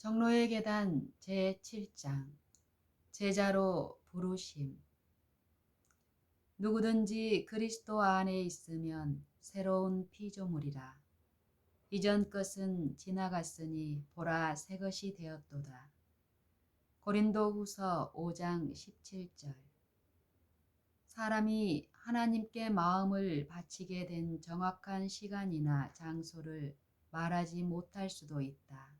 정로의 계단 제7장 제자로 부르심. 누구든지 그리스도 안에 있으면 새로운 피조물이라. 이전 것은 지나갔으니 보라 새 것이 되었도다. 고린도후서 5장 17절. 사람이 하나님께 마음을 바치게 된 정확한 시간이나 장소를 말하지 못할 수도 있다.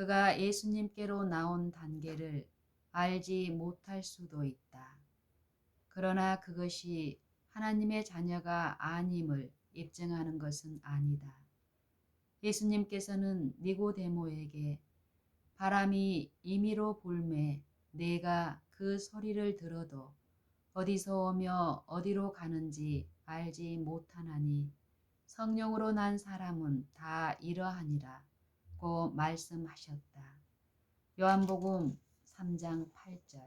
그가 예수님께로 나온 단계를 알지 못할 수도 있다. 그러나 그것이 하나님의 자녀가 아님을 입증하는 것은 아니다. 예수님께서는 니고데모에게 바람이 임의로 불매 내가 그 소리를 들어도 어디서 오며 어디로 가는지 알지 못하나니 성령으로 난 사람은 다 이러하니라 고 말씀하셨다. 요한복음 3장 8절.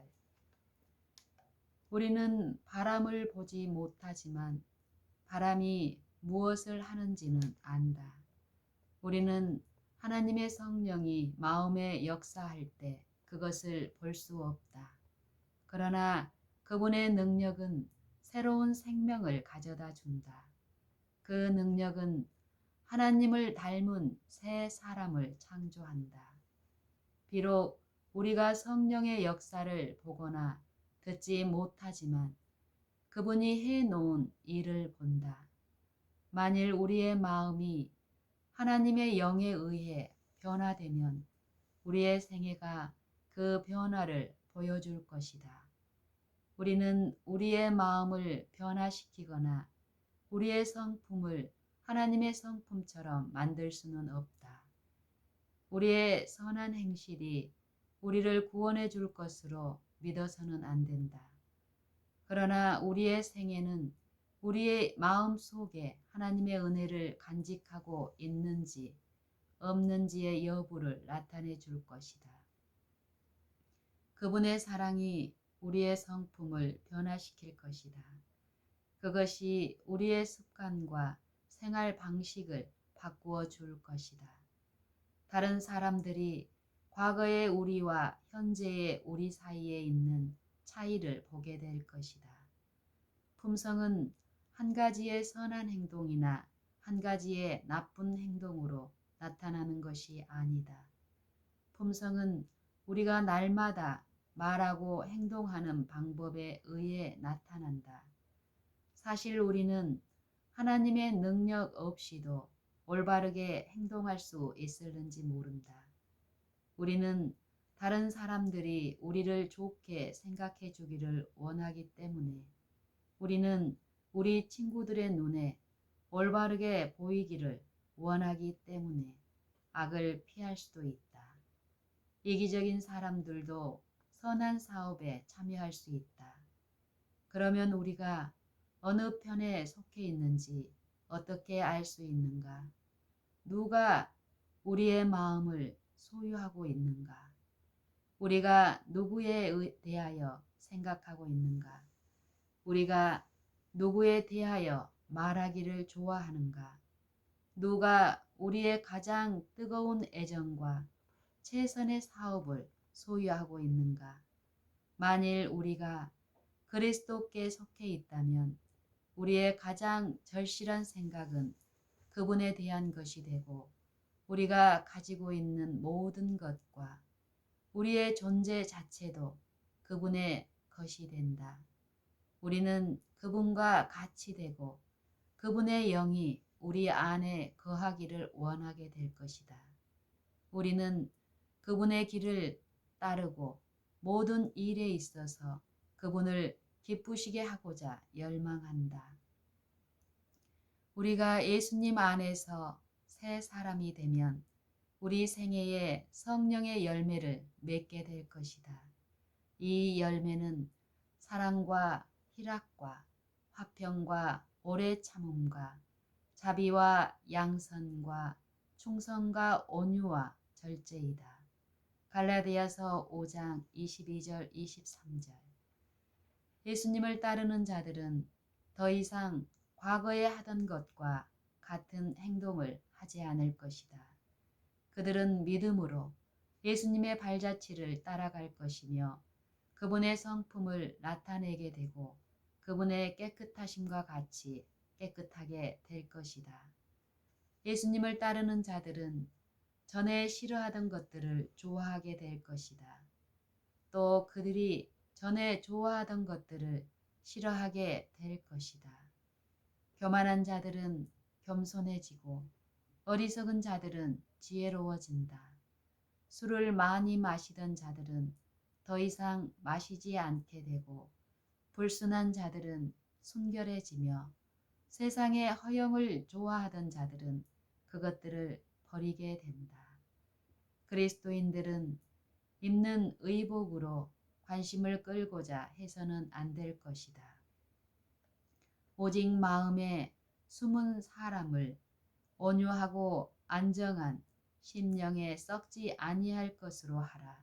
우리는 바람을 보지 못하지만 바람이 무엇을 하는지는 안다. 우리는 하나님의 성령이 마음에 역사할 때 그것을 볼 수 없다. 그러나 그분의 능력은 새로운 생명을 가져다 준다. 그 능력은 하나님을 닮은 새 사람을 창조한다. 비록 우리가 성령의 역사를 보거나 듣지 못하지만 그분이 해놓은 일을 본다. 만일 우리의 마음이 하나님의 영에 의해 변화되면 우리의 생애가 그 변화를 보여줄 것이다. 우리는 우리의 마음을 변화시키거나 우리의 성품을 하나님의 성품처럼 만들 수는 없다. 우리의 선한 행실이 우리를 구원해 줄 것으로 믿어서는 안 된다. 그러나 우리의 생애는 우리의 마음 속에 하나님의 은혜를 간직하고 있는지 없는지의 여부를 나타내 줄 것이다. 그분의 사랑이 우리의 성품을 변화시킬 것이다. 그것이 우리의 습관과 생활 방식을 바꾸어 줄 것이다. 다른 사람들이 과거의 우리와 현재의 우리 사이에 있는 차이를 보게 될 것이다. 품성은 한 가지의 선한 행동이나 한 가지의 나쁜 행동으로 나타나는 것이 아니다. 품성은 우리가 날마다 말하고 행동하는 방법에 의해 나타난다. 사실 우리는 하나님의 능력 없이도 올바르게 행동할 수 있을는지 모른다. 우리는 다른 사람들이 우리를 좋게 생각해 주기를 원하기 때문에 우리는 우리 친구들의 눈에 올바르게 보이기를 원하기 때문에 악을 피할 수도 있다. 이기적인 사람들도 선한 사업에 참여할 수 있다. 그러면 우리가 어느 편에 속해 있는지 어떻게 알 수 있는가? 누가 우리의 마음을 소유하고 있는가? 우리가 누구에 대하여 생각하고 있는가? 우리가 누구에 대하여 말하기를 좋아하는가? 누가 우리의 가장 뜨거운 애정과 최선의 사업을 소유하고 있는가? 만일 우리가 그리스도께 속해 있다면 우리의 가장 절실한 생각은 그분에 대한 것이 되고 우리가 가지고 있는 모든 것과 우리의 존재 자체도 그분의 것이 된다. 우리는 그분과 같이 되고 그분의 영이 우리 안에 거하기를 원하게 될 것이다. 우리는 그분의 길을 따르고 모든 일에 있어서 그분을 기쁘시게 하고자 열망한다. 우리가 예수님 안에서 새 사람이 되면 우리 생애에 성령의 열매를 맺게 될 것이다. 이 열매는 사랑과 희락과 화평과 오래 참음과 자비와 양선과 충성과 온유와 절제이다. 갈라디아서 5장 22절 23절. 예수님을 따르는 자들은 더 이상 과거에 하던 것과 같은 행동을 하지 않을 것이다. 그들은 믿음으로 예수님의 발자취를 따라갈 것이며 그분의 성품을 나타내게 되고 그분의 깨끗하심과 같이 깨끗하게 될 것이다. 예수님을 따르는 자들은 전에 싫어하던 것들을 좋아하게 될 것이다. 또 그들이 전에 좋아하던 것들을 싫어하게 될 것이다. 교만한 자들은 겸손해지고 어리석은 자들은 지혜로워진다. 술을 많이 마시던 자들은 더 이상 마시지 않게 되고 불순한 자들은 순결해지며 세상의 허영을 좋아하던 자들은 그것들을 버리게 된다. 그리스도인들은 입는 의복으로 관심을 끌고자 해서는 안 될 것이다. 오직 마음에 숨은 사람을 온유하고 안정한 심령에 썩지 아니할 것으로 하라.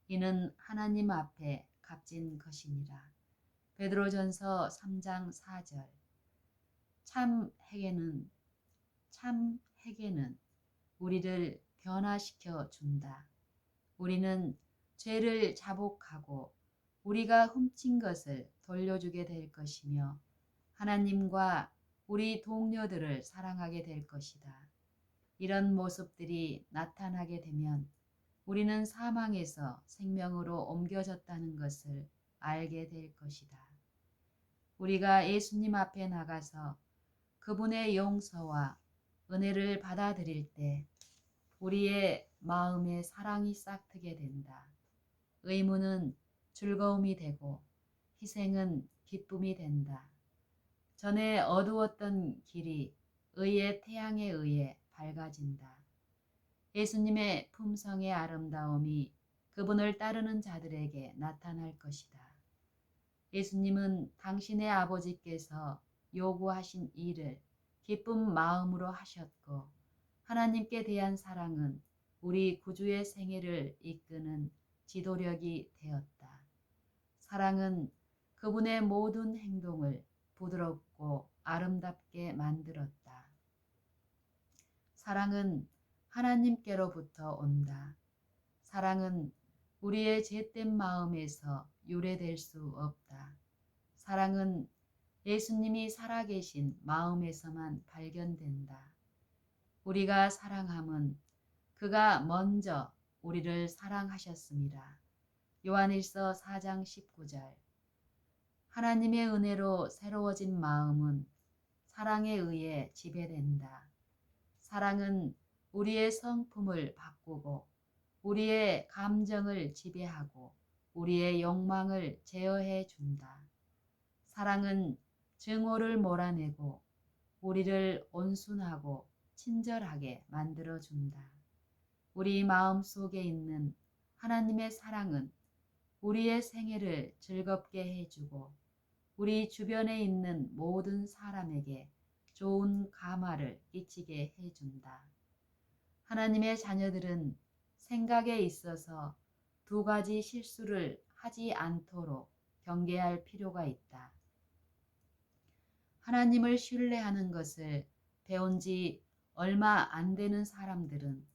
이는 하나님 앞에 값진 것이니라. 베드로전서 3장 4절. 참 회개는 우리를 변화시켜 준다. 우리는 죄를 자복하고 우리가 훔친 것을 돌려주게 될 것이며 하나님과 우리 동료들을 사랑하게 될 것이다. 이런 모습들이 나타나게 되면 우리는 사망에서 생명으로 옮겨졌다는 것을 알게 될 것이다. 우리가 예수님 앞에 나가서 그분의 용서와 은혜를 받아들일 때 우리의 마음에 사랑이 싹트게 된다. 의무는 즐거움이 되고 희생은 기쁨이 된다. 전에 어두웠던 길이 의의 태양에 의해 밝아진다. 예수님의 품성의 아름다움이 그분을 따르는 자들에게 나타날 것이다. 예수님은 당신의 아버지께서 요구하신 일을 기쁜 마음으로 하셨고 하나님께 대한 사랑은 우리 구주의 생애를 이끄는 지도력이 되었다. 사랑은 그분의 모든 행동을 부드럽고 아름답게 만들었다. 사랑은 하나님께로부터 온다. 사랑은 우리의 죄된 마음에서 유래될 수 없다. 사랑은 예수님이 살아계신 마음에서만 발견된다. 우리가 사랑함은 그가 먼저 우리를 사랑하셨습니다. 요한일서 4장 19절. 하나님의 은혜로 새로워진 마음은 사랑에 의해 지배된다. 사랑은 우리의 성품을 바꾸고 우리의 감정을 지배하고 우리의 욕망을 제어해 준다. 사랑은 증오를 몰아내고 우리를 온순하고 친절하게 만들어 준다. 우리 마음 속에 있는 하나님의 사랑은 우리의 생애를 즐겁게 해주고 우리 주변에 있는 모든 사람에게 좋은 감화를 끼치게 해준다. 하나님의 자녀들은 생각에 있어서 두 가지 실수를 하지 않도록 경계할 필요가 있다. 하나님을 신뢰하는 것을 배운 지 얼마 안 되는 사람들은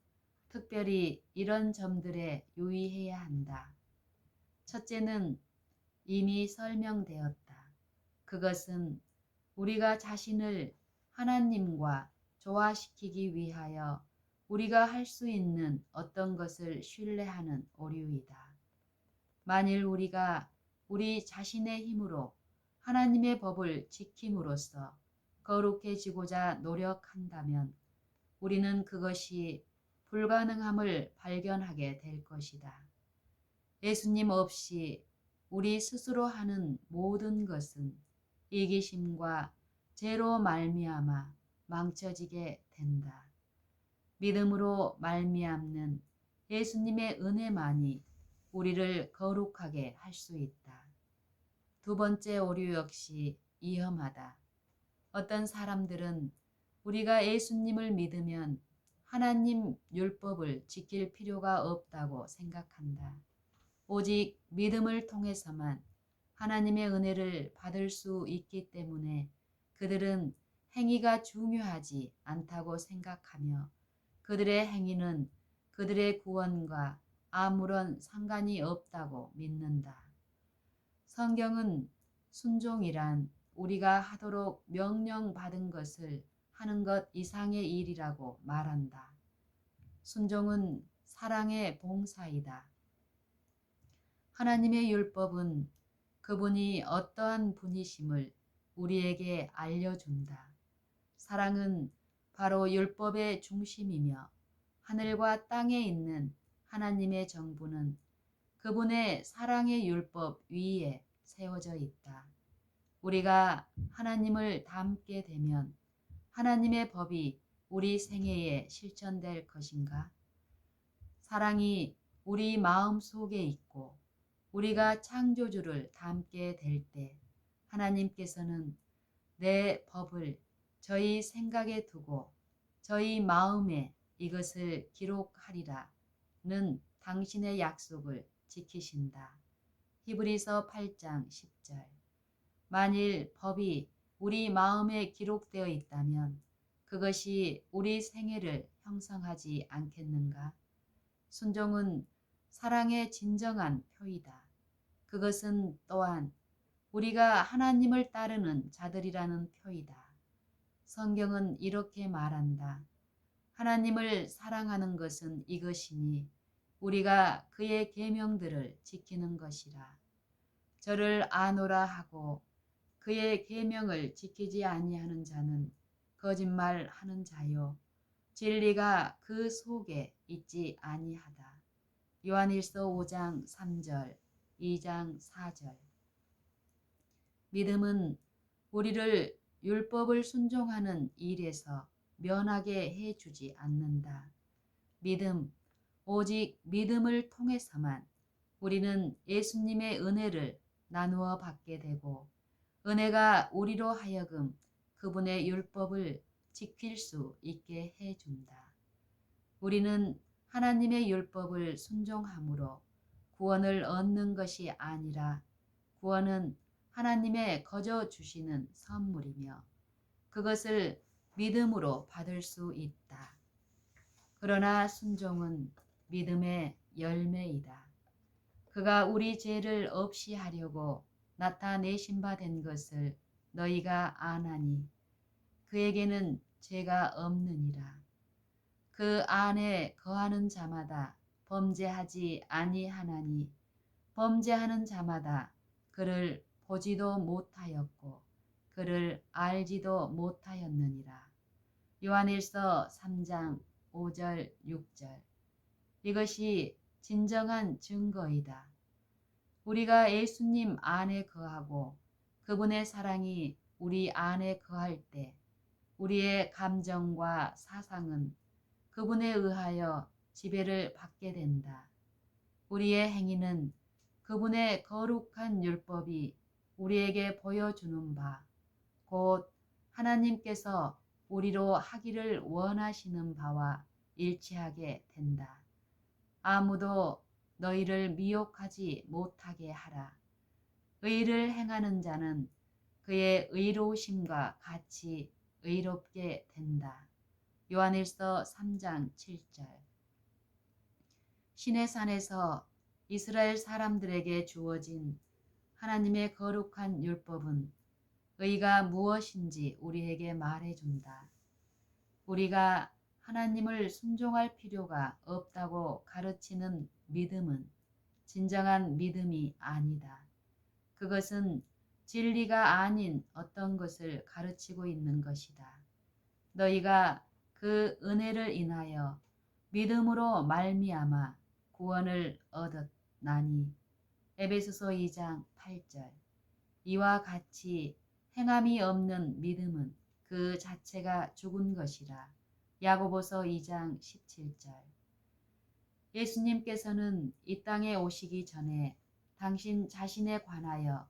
특별히 이런 점들에 유의해야 한다. 첫째는 이미 설명되었다. 그것은 우리가 자신을 하나님과 조화시키기 위하여 우리가 할 수 있는 어떤 것을 신뢰하는 오류이다. 만일 우리가 우리 자신의 힘으로 하나님의 법을 지킴으로써 거룩해지고자 노력한다면 우리는 그것이 불가능함을 발견하게 될 것이다. 예수님 없이 우리 스스로 하는 모든 것은 이기심과 죄로 말미암아 망쳐지게 된다. 믿음으로 말미암는 예수님의 은혜만이 우리를 거룩하게 할 수 있다. 두 번째 오류 역시 위험하다. 어떤 사람들은 우리가 예수님을 믿으면 하나님 율법을 지킬 필요가 없다고 생각한다. 오직 믿음을 통해서만 하나님의 은혜를 받을 수 있기 때문에 그들은 행위가 중요하지 않다고 생각하며 그들의 행위는 그들의 구원과 아무런 상관이 없다고 믿는다. 성경은 순종이란 우리가 하도록 명령받은 것을 하는 것 이상의 일이라고 말한다. 순종은 사랑의 봉사이다. 하나님의 율법은 그분이 어떠한 분이심을 우리에게 알려준다. 사랑은 바로 율법의 중심이며 하늘과 땅에 있는 하나님의 정부는 그분의 사랑의 율법 위에 세워져 있다. 우리가 하나님을 닮게 되면 하나님의 법이 우리 생애에 실천될 것인가? 사랑이 우리 마음 속에 있고 우리가 창조주를 닮게 될 때 하나님께서는 내 법을 저희 생각에 두고 저희 마음에 이것을 기록하리라는 당신의 약속을 지키신다. 히브리서 8장 10절. 만일 법이 우리 마음에 기록되어 있다면 그것이 우리 생애를 형성하지 않겠는가? 순종은 사랑의 진정한 표이다. 그것은 또한 우리가 하나님을 따르는 자들이라는 표이다. 성경은 이렇게 말한다. 하나님을 사랑하는 것은 이것이니 우리가 그의 계명들을 지키는 것이라. 저를 아노라 하고 그의 계명을 지키지 아니하는 자는 거짓말하는 자요 진리가 그 속에 있지 아니하다. 요한일서 5장 3절, 2장 4절. 믿음은 우리를 율법을 순종하는 일에서 면하게 해주지 않는다. 믿음, 오직 믿음을 통해서만 우리는 예수님의 은혜를 나누어 받게 되고 은혜가 우리로 하여금 그분의 율법을 지킬 수 있게 해준다. 우리는 하나님의 율법을 순종함으로 구원을 얻는 것이 아니라 구원은 하나님의 거저 주시는 선물이며 그것을 믿음으로 받을 수 있다. 그러나 순종은 믿음의 열매이다. 그가 우리 죄를 없이 하려고 나타내신 바 된 것을 너희가 아나니 그에게는 죄가 없느니라. 그 안에 거하는 자마다 범죄하지 아니하나니 범죄하는 자마다 그를 보지도 못하였고 그를 알지도 못하였느니라. 요한일서 3장 5절 6절. 이것이 진정한 증거이다. 우리가 예수님 안에 거하고 그분의 사랑이 우리 안에 거할 때 우리의 감정과 사상은 그분에 의하여 지배를 받게 된다. 우리의 행위는 그분의 거룩한 율법이 우리에게 보여주는 바, 곧 하나님께서 우리로 하기를 원하시는 바와 일치하게 된다. 아무도 너희를 미혹하지 못하게 하라. 의를 행하는 자는 그의 의로우심과 같이 의롭게 된다. 요한일서 3장 7절. 시내산에서 이스라엘 사람들에게 주어진 하나님의 거룩한 율법은 의가 무엇인지 우리에게 말해준다. 우리가 하나님을 순종할 필요가 없다고 가르치는 믿음은 진정한 믿음이 아니다. 그것은 진리가 아닌 어떤 것을 가르치고 있는 것이다. 너희가 그 은혜를 인하여 믿음으로 말미암아 구원을 얻었나니. 에베소서 2장 8절. 이와 같이 행함이 없는 믿음은 그 자체가 죽은 것이라. 야고보서 2장 17절. 예수님께서는 이 땅에 오시기 전에 당신 자신에 관하여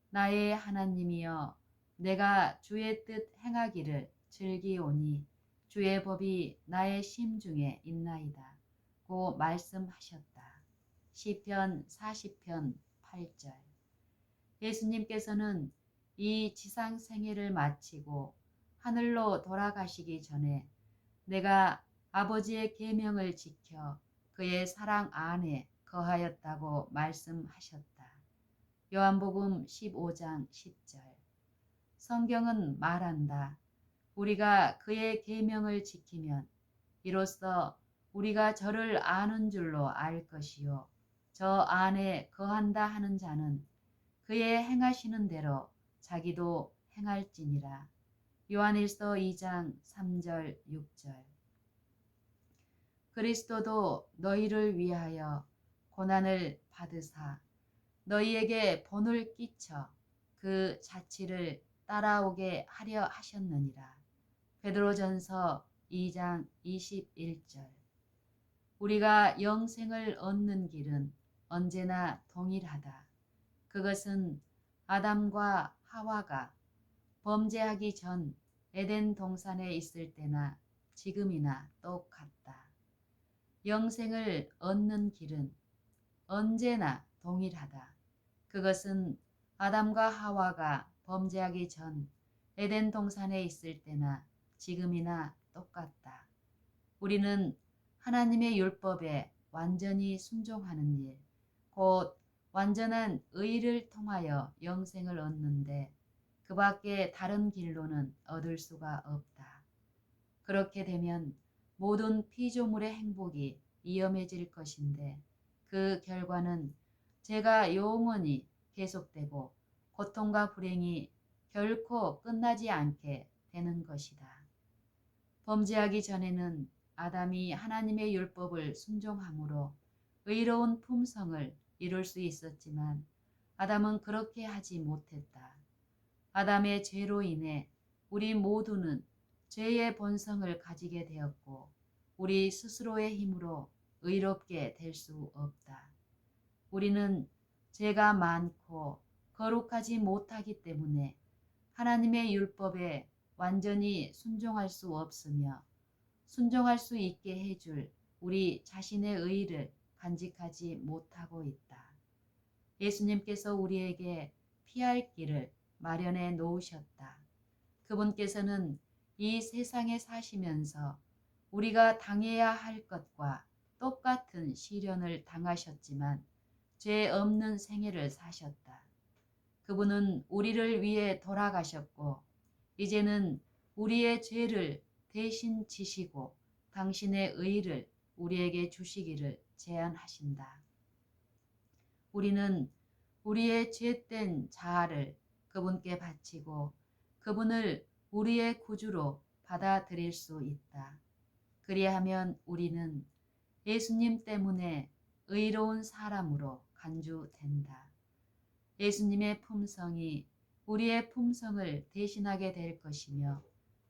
나의 하나님이여 내가 주의 뜻 행하기를 즐기오니 주의 법이 나의 심중에 있나이다 고 말씀하셨다. 시편 40편 8절. 예수님께서는 이 지상 생애를 마치고 하늘로 돌아가시기 전에 내가 아버지의 계명을 지켜 그의 사랑 안에 거하였다고 말씀하셨다. 요한복음 15장 10절. 성경은 말한다. 우리가 그의 계명을 지키면 이로써 우리가 저를 아는 줄로 알 것이요 저 안에 거한다 하는 자는 그의 행하시는 대로 자기도 행할지니라. 요한일서 2장 3절 6절. 그리스도도 너희를 위하여 고난을 받으사 너희에게 본을 끼쳐 그 자치를 따라오게 하려 하셨느니라. 베드로전서 2장 21절. 우리가 영생을 얻는 길은 언제나 동일하다. 그것은 아담과 하와가 범죄하기 전 에덴 동산에 있을 때나 지금이나 똑같다. 영생을 얻는 길은 언제나 동일하다. 그것은 아담과 하와가 범죄하기 전 에덴 동산에 있을 때나 지금이나 똑같다. 우리는 하나님의 율법에 완전히 순종하는 일, 곧 완전한 의를 통하여 영생을 얻는데 그 밖에 다른 길로는 얻을 수가 없다. 그렇게 되면 모든 피조물의 행복이 위험해질 것인데 그 결과는 죄가 영원히 계속되고 고통과 불행이 결코 끝나지 않게 되는 것이다. 범죄하기 전에는 아담이 하나님의 율법을 순종함으로 의로운 품성을 이룰 수 있었지만 아담은 그렇게 하지 못했다. 아담의 죄로 인해 우리 모두는 죄의 본성을 가지게 되었고 우리 스스로의 힘으로 의롭게 될 수 없다. 우리는 죄가 많고 거룩하지 못하기 때문에 하나님의 율법에 완전히 순종할 수 없으며 순종할 수 있게 해줄 우리 자신의 의를 간직하지 못하고 있다. 예수님께서 우리에게 피할 길을 마련해 놓으셨다. 그분께서는 이 세상에 사시면서 우리가 당해야 할 것과 똑같은 시련을 당하셨지만 죄 없는 생애를 사셨다. 그분은 우리를 위해 돌아가셨고 이제는 우리의 죄를 대신 지시고 당신의 의를 우리에게 주시기를 제안하신다. 우리는 우리의 죄된 자아를 그분께 바치고 그분을 우리의 구주로 받아들일 수 있다. 그리하면 우리는 예수님 때문에 의로운 사람으로 간주된다. 예수님의 품성이 우리의 품성을 대신하게 될 것이며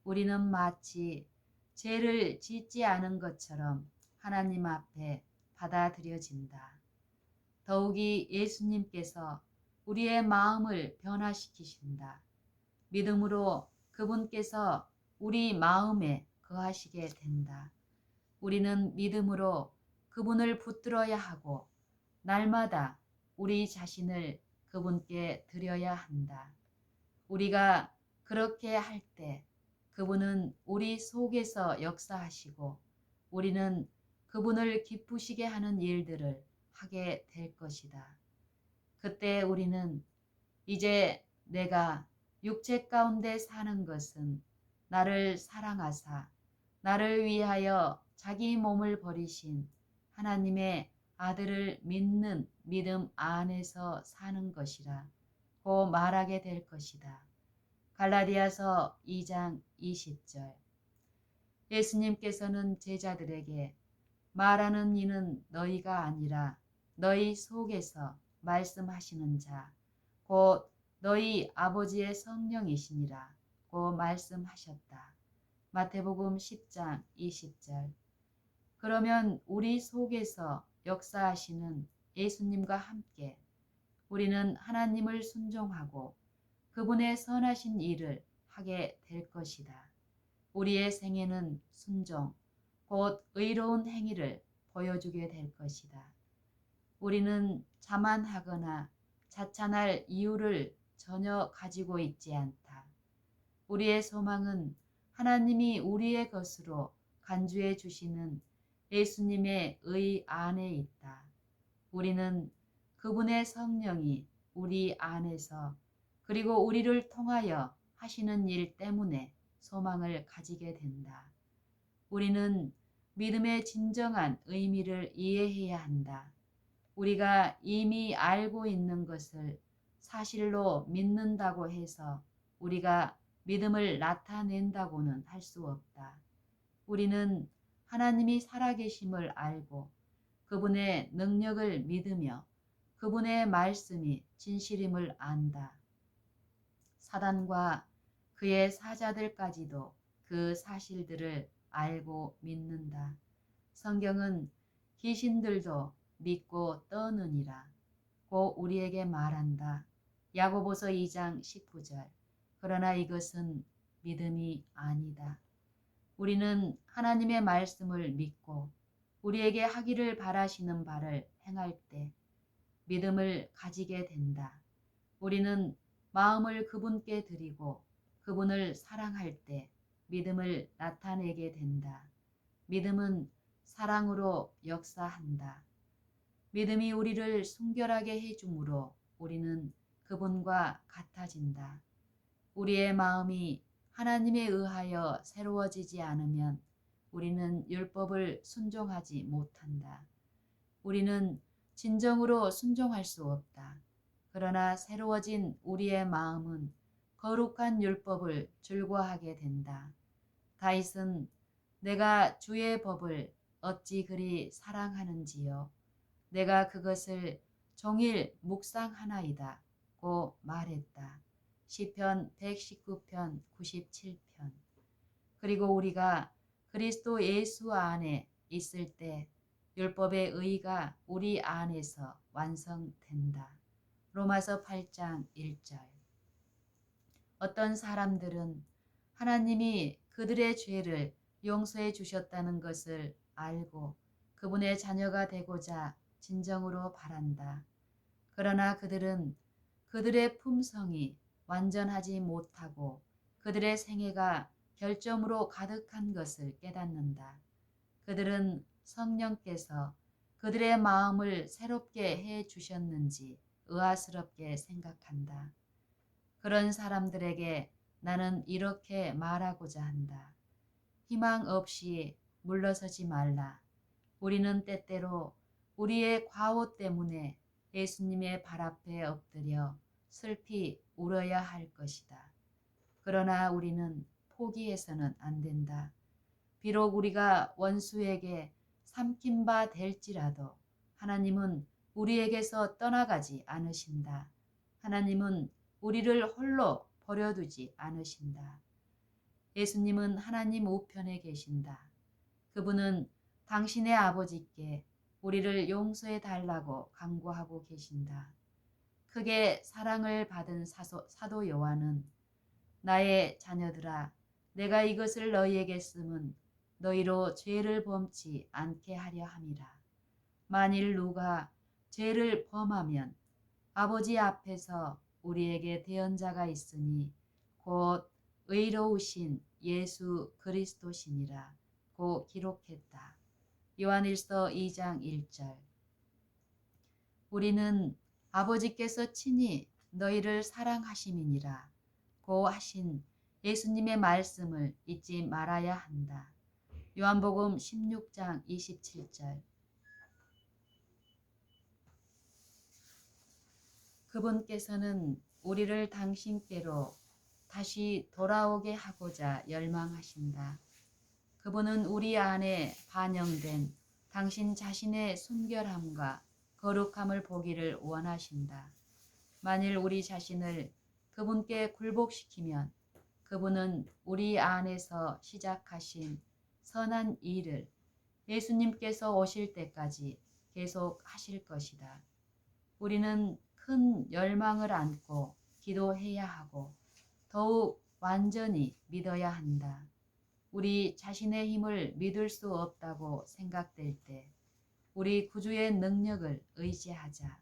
우리는 마치 죄를 짓지 않은 것처럼 하나님 앞에 받아들여진다. 더욱이 예수님께서 우리의 마음을 변화시키신다. 믿음으로 그분께서 우리 마음에 거하시게 된다. 우리는 믿음으로 그분을 붙들어야 하고 날마다 우리 자신을 그분께 드려야 한다. 우리가 그렇게 할 때 그분은 우리 속에서 역사하시고 우리는 그분을 기쁘시게 하는 일들을 하게 될 것이다. 그때 우리는 이제 내가 육체 가운데 사는 것은 나를 사랑하사 나를 위하여 자기 몸을 버리신 하나님의 아들을 믿는 믿음 안에서 사는 것이라 고 말하게 될 것이다. 갈라디아서 2장 20절. 예수님께서는 제자들에게 말하는 이는 너희가 아니라 너희 속에서 말씀하시는 자, 곧 너희 아버지의 성령이시니라 고 말씀하셨다. 마태복음 10장 20절. 그러면 우리 속에서 역사하시는 예수님과 함께 우리는 하나님을 순종하고 그분의 선하신 일을 하게 될 것이다. 우리의 생애는 순종, 곧 의로운 행위를 보여주게 될 것이다. 우리는 자만하거나 자찬할 이유를 전혀 가지고 있지 않다. 우리의 소망은 하나님이 우리의 것으로 간주해 주시는 예수님의 의 안에 있다. 우리는 그분의 성령이 우리 안에서 그리고 우리를 통하여 하시는 일 때문에 소망을 가지게 된다. 우리는 믿음의 진정한 의미를 이해해야 한다. 우리가 이미 알고 있는 것을 사실로 믿는다고 해서 우리가 믿음을 나타낸다고는 할 수 없다. 우리는 하나님이 살아계심을 알고 그분의 능력을 믿으며 그분의 말씀이 진실임을 안다. 사단과 그의 사자들까지도 그 사실들을 알고 믿는다. 성경은 귀신들도 믿고 떠느니라 고 우리에게 말한다. 야고보서 2장 19절. 그러나 이것은 믿음이 아니다. 우리는 하나님의 말씀을 믿고 우리에게 하기를 바라시는 바를 행할 때 믿음을 가지게 된다. 우리는 마음을 그분께 드리고 그분을 사랑할 때 믿음을 나타내게 된다. 믿음은 사랑으로 역사한다. 믿음이 우리를 순결하게 해주므로 우리는 그분과 같아진다. 우리의 마음이 하나님에 의하여 새로워지지 않으면 우리는 율법을 순종하지 못한다. 우리는 진정으로 순종할 수 없다. 그러나 새로워진 우리의 마음은 거룩한 율법을 즐거워하게 된다. 다윗은 내가 주의 법을 어찌 그리 사랑하는지요. 내가 그것을 종일 묵상하나이다 고 말했다. 시편 119편 97편. 그리고 우리가 그리스도 예수 안에 있을 때 율법의 의가 우리 안에서 완성된다. 로마서 8장 1절. 어떤 사람들은 하나님이 그들의 죄를 용서해 주셨다는 것을 알고 그분의 자녀가 되고자 진정으로 바란다. 그러나 그들은 그들의 품성이 완전하지 못하고 그들의 생애가 결점으로 가득한 것을 깨닫는다. 그들은 성령께서 그들의 마음을 새롭게 해 주셨는지 의아스럽게 생각한다. 그런 사람들에게 나는 이렇게 말하고자 한다. 희망 없이 물러서지 말라. 우리는 때때로 우리의 과오 때문에 예수님의 발 앞에 엎드려 슬피 울어야 할 것이다. 그러나 우리는 포기해서는 안 된다. 비록 우리가 원수에게 삼킨 바 될지라도 하나님은 우리에게서 떠나가지 않으신다. 하나님은 우리를 홀로 버려두지 않으신다. 예수님은 하나님 우편에 계신다. 그분은 당신의 아버지께 우리를 용서해 달라고 간구하고 계신다. 크게 사랑을 받은 사도 요한은 나의 자녀들아 내가 이것을 너희에게 쓰면 너희로 죄를 범치 않게 하려 함이라. 만일 누가 죄를 범하면 아버지 앞에서 우리에게 대언자가 있으니 곧 의로우신 예수 그리스도시니라 고 기록했다. 요한일서 2장 1절. 우리는 아버지께서 친히 너희를 사랑하심이니라 고 하신 예수님의 말씀을 잊지 말아야 한다. 요한복음 16장 27절. 그분께서는 우리를 당신께로 다시 돌아오게 하고자 열망하신다. 그분은 우리 안에 반영된 당신 자신의 순결함과 거룩함을 보기를 원하신다. 만일 우리 자신을 그분께 굴복시키면 그분은 우리 안에서 시작하신 선한 일을 예수님께서 오실 때까지 계속 하실 것이다. 우리는 큰 열망을 안고 기도해야 하고 더욱 완전히 믿어야 한다. 우리 자신의 힘을 믿을 수 없다고 생각될 때 우리 구주의 능력을 의지하자.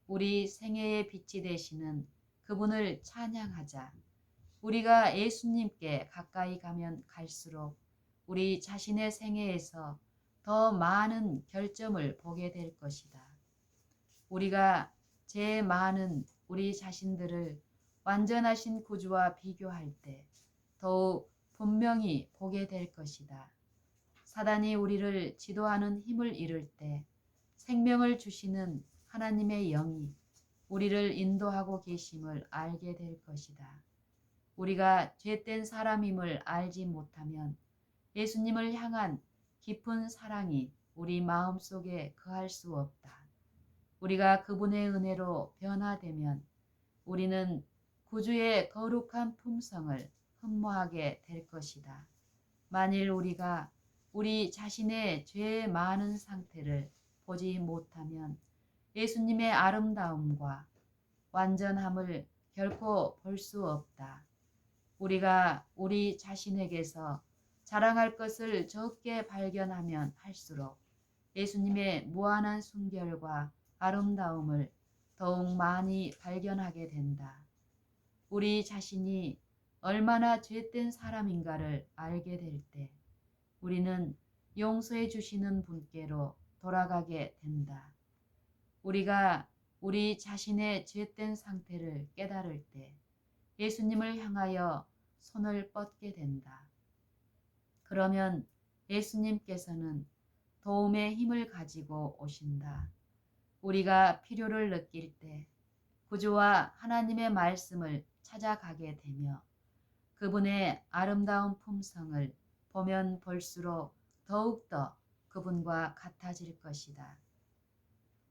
우리 생애의 빛이 되시는 그분을 찬양하자. 우리가 예수님께 가까이 가면 갈수록 우리 자신의 생애에서 더 많은 결점을 보게 될 것이다. 우리가 제 많은 우리 자신들을 완전하신 구주와 비교할 때 더욱 분명히 보게 될 것이다. 사단이 우리를 지도하는 힘을 잃을 때 생명을 주시는 하나님의 영이 우리를 인도하고 계심을 알게 될 것이다. 우리가 죄된 사람임을 알지 못하면 예수님을 향한 깊은 사랑이 우리 마음속에 거할 수 없다. 우리가 그분의 은혜로 변화되면 우리는 구주의 거룩한 품성을 흠모하게 될 것이다. 만일 우리가 우리 자신의 죄의 많은 상태를 보지 못하면 예수님의 아름다움과 완전함을 결코 볼 수 없다. 우리가 우리 자신에게서 자랑할 것을 적게 발견하면 할수록 예수님의 무한한 순결과 아름다움을 더욱 많이 발견하게 된다. 우리 자신이 얼마나 죄된 사람인가를 알게 될 때 우리는 용서해 주시는 분께로 돌아가게 된다. 우리가 우리 자신의 죄된 상태를 깨달을 때 예수님을 향하여 손을 뻗게 된다. 그러면 예수님께서는 도움의 힘을 가지고 오신다. 우리가 필요를 느낄 때 구주와 하나님의 말씀을 찾아가게 되며 그분의 아름다운 품성을 보면 볼수록 더욱더 그분과 같아질 것이다.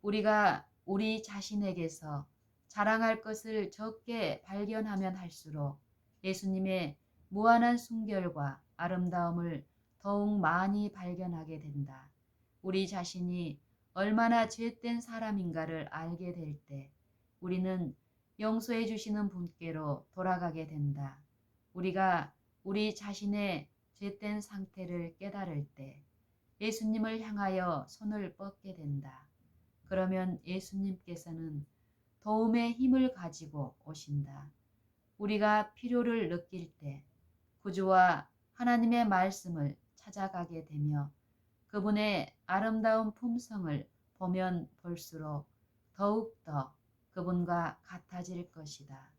우리가 우리 자신에게서 자랑할 것을 적게 발견하면 할수록 예수님의 무한한 순결과 아름다움을 더욱 많이 발견하게 된다. 우리 자신이 얼마나 죄된 사람인가를 알게 될 때 우리는 용서해 주시는 분께로 돌아가게 된다. 우리가 우리 자신의 죄된 상태를 깨달을 때 예수님을 향하여 손을 뻗게 된다. 그러면 예수님께서는 도움의 힘을 가지고 오신다. 우리가 필요를 느낄 때 구주와 하나님의 말씀을 찾아가게 되며 그분의 아름다운 품성을 보면 볼수록 더욱더 그분과 같아질 것이다.